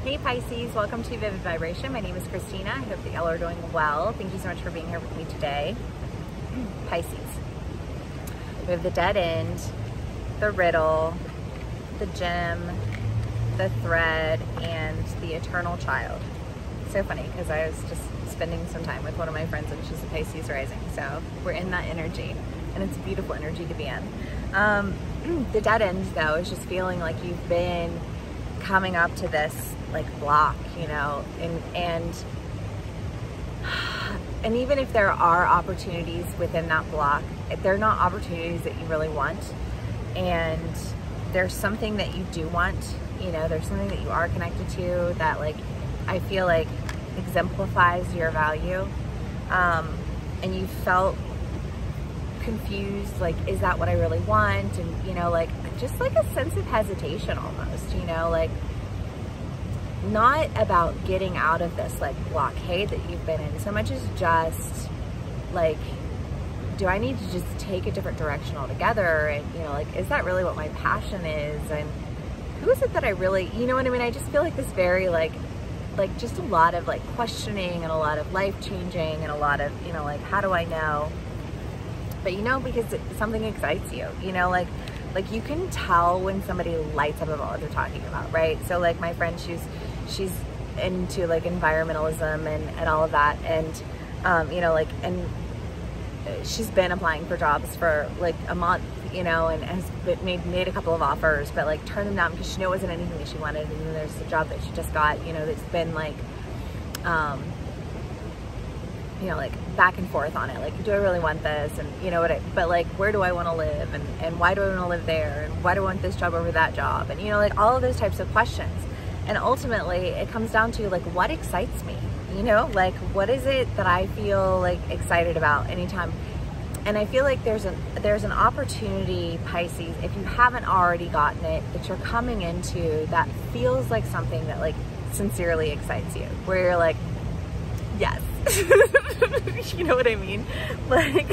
Hey Pisces, welcome to Vivid Vibration. My name is Christina. I hope that y'all are doing well. Thank you so much for being here with me today. Pisces. We have the dead end, the riddle, the gem, the thread, and the eternal child. So funny because I was just spending some time with one of my friends and she's a Pisces rising. So we're in that energy and it's a beautiful energy to be in. The dead end though is just feeling like you've been coming up to this like block, you know, and even if there are opportunities within that block, they're not opportunities that you really want, and there's something that you do want, you know, there's something that you are connected to that like I feel like exemplifies your value, and you felt confused, like, is that what I really want? And you know, like just like a sense of hesitation almost, you know, like not about getting out of this like blockade that you've been in so much as just like, do I need to just take a different direction altogether? And you know, like, is that really what my passion is? And who is it that I really, you know what I mean? I just feel like this very like just a lot of like questioning and a lot of life changing and a lot of, you know, like, how do I know? But you know, because something excites you, you know, like you can tell when somebody lights up about what they're talking about, right? So like my friend, she's into like environmentalism and all of that, and you know, like, and she's been applying for jobs for like a month, you know, and has made a couple of offers, but like turned them down because she knew it wasn't anything that she wanted. And then there's the job that she just got, you know, that's been like you know, like back and forth on it, like, do I really want this? And you know what, but like, where do I want to live? And why do I want to live there? And why do I want this job over that job? And you know, like all of those types of questions. And ultimately it comes down to like, what excites me? You know, like, what is it that I feel like excited about anytime? And I feel like there's an opportunity, Pisces, if you haven't already gotten it, that you're coming into that feels like something that like sincerely excites you, where you're like, yes. You know what I mean? Like,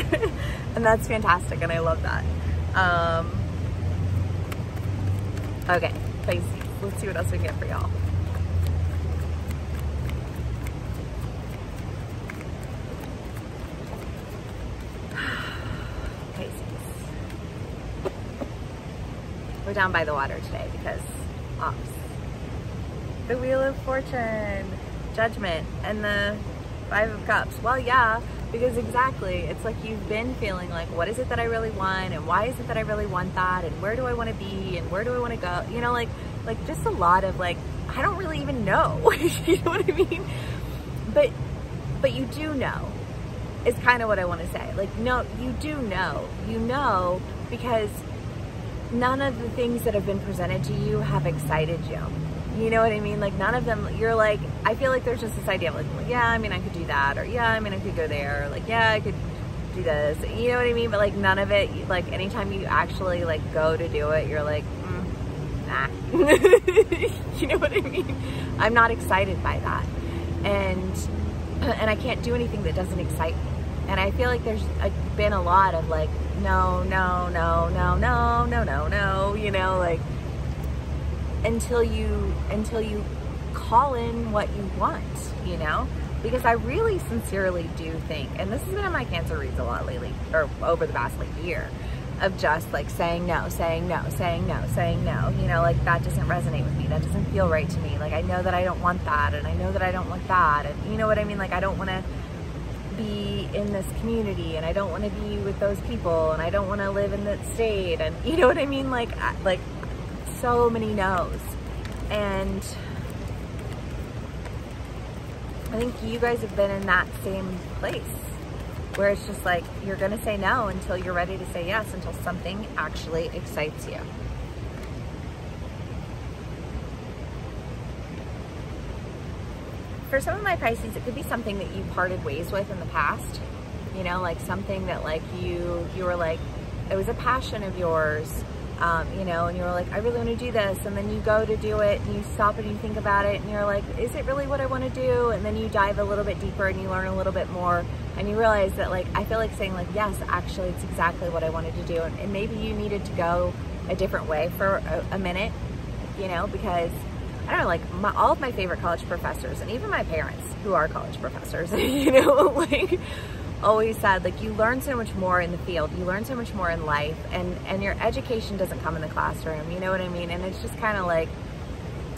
and that's fantastic, and I love that. Okay, Pisces, let's see what else we can get for y'all. Pisces. We're down by the water today because ops. The Wheel of Fortune, Judgment, and the Five of Cups. Well, yeah, because exactly, it's like you've been feeling like, what is it that I really want? And why is it that I really want that? And where do I want to be? And where do I want to go? You know, like just a lot of like, I don't really even know. You know what I mean? But you do know, is kind of what I want to say. Like, no, you do know. You know, because none of the things that have been presented to you have excited you. You know what I mean? Like none of them, you're like, I feel like there's just this idea of like, well, yeah, I mean, I could do that, or yeah, I mean, I could go there, or like, yeah, I could do this, you know what I mean? But like none of it, like anytime you actually like go to do it, you're like, nah. You know what I mean? I'm not excited by that. And I can't do anything that doesn't excite me. And I feel like there's been a lot of like, no, no, no, no, no, no, no, no, you know, like, until you call in what you want, you know? Because I really sincerely do think, and this has been in my Cancer reads a lot lately, or over the past like year, of just like saying no, saying no, saying no, saying no, you know, like that doesn't resonate with me, that doesn't feel right to me, like I know that I don't want that, and I know that I don't want that, and you know what I mean, like I don't want to be in this community, and I don't want to be with those people, and I don't want to live in that state, and you know what I mean, like so many no's. And I think you guys have been in that same place where it's just like, you're gonna say no until you're ready to say yes, until something actually excites you. For some of my Pisces, it could be something that you parted ways with in the past, you know, like something that like you were like, it was a passion of yours, you know, and you were like, I really want to do this, and then you go to do it and you stop and you think about it and you're like, is it really what I want to do? And then you dive a little bit deeper and you learn a little bit more and you realize that like, I feel like saying like, yes, actually it's exactly what I wanted to do, and maybe you needed to go a different way for a minute, you know, because I don't know, like all of my favorite college professors, and even my parents who are college professors, you know, like always said, like, you learn so much more in the field, you learn so much more in life, and your education doesn't come in the classroom, you know what I mean? And it's just kind of like,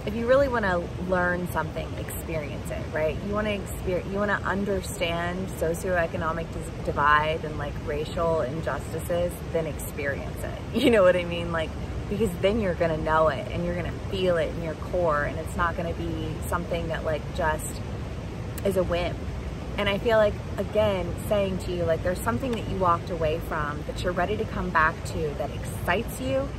if you really want to learn something, experience it, right? You want to understand socioeconomic divide and like racial injustices, then experience it. You know what I mean? Like, because then you're going to know it and you're going to feel it in your core, and it's not going to be something that like just is a whim. And I feel like, again, saying to you, like, there's something that you walked away from that you're ready to come back to that excites you,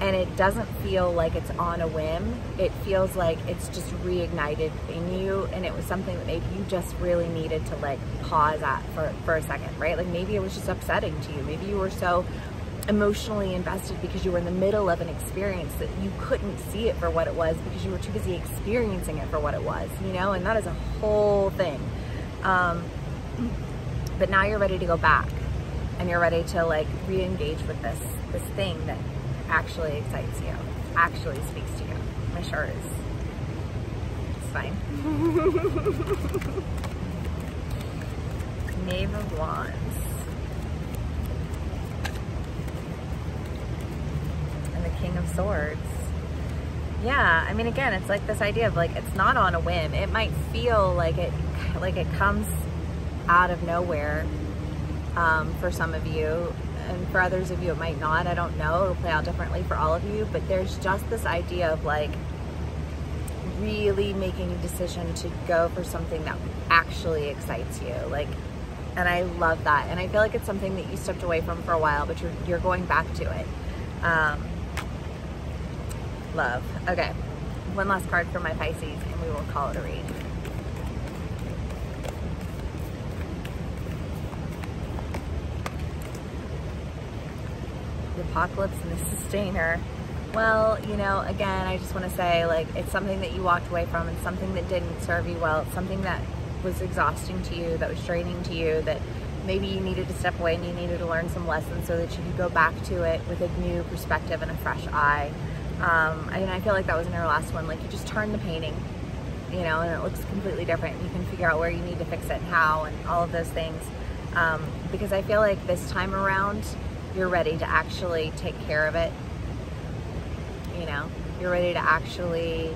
and it doesn't feel like it's on a whim. It feels like it's just reignited in you, and it was something that maybe you just really needed to like pause at for a second, right? Like maybe it was just upsetting to you. Maybe you were so emotionally invested because you were in the middle of an experience that you couldn't see it for what it was because you were too busy experiencing it for what it was, you know? And that is a whole thing. But now you're ready to go back, and you're ready to like re-engage with this thing that actually excites you, actually speaks to you. My shirt is, it's fine. Knave of Wands. And the King of Swords. Yeah, I mean, again, it's like this idea of like, it's not on a whim. It might feel like it comes out of nowhere for some of you, and for others of you it might not. I don't know, it'll play out differently for all of you, but there's just this idea of like really making a decision to go for something that actually excites you, like, and I love that. And I feel like it's something that you stepped away from for a while, but you're going back to it. Love. Okay, one last card for my Pisces and we will call it a read. The Apocalypse and the Sustainer. Well, you know, again, I just want to say, like, it's something that you walked away from, and something that didn't serve you well. It's something that was exhausting to you, that was draining to you, that maybe you needed to step away and you needed to learn some lessons so that you could go back to it with a new perspective and a fresh eye. And I feel like that was in our last one. Like, you just turn the painting, you know, and it looks completely different. You can figure out where you need to fix it and how, and all of those things. Because I feel like this time around, you're ready to actually take care of it. You know, you're ready to actually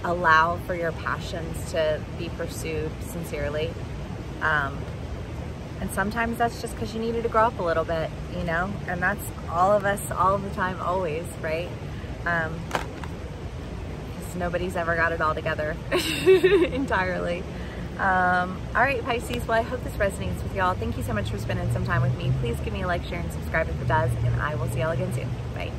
allow for your passions to be pursued sincerely. And sometimes that's just because you needed to grow up a little bit, you know, and that's all of us, all of the time, always, right? Because nobody's ever got it all together entirely. All right, Pisces, well, I hope this resonates with y'all. Thank you so much for spending some time with me. Please give me a like, share, and subscribe if it does, and I will see y'all again soon. Bye.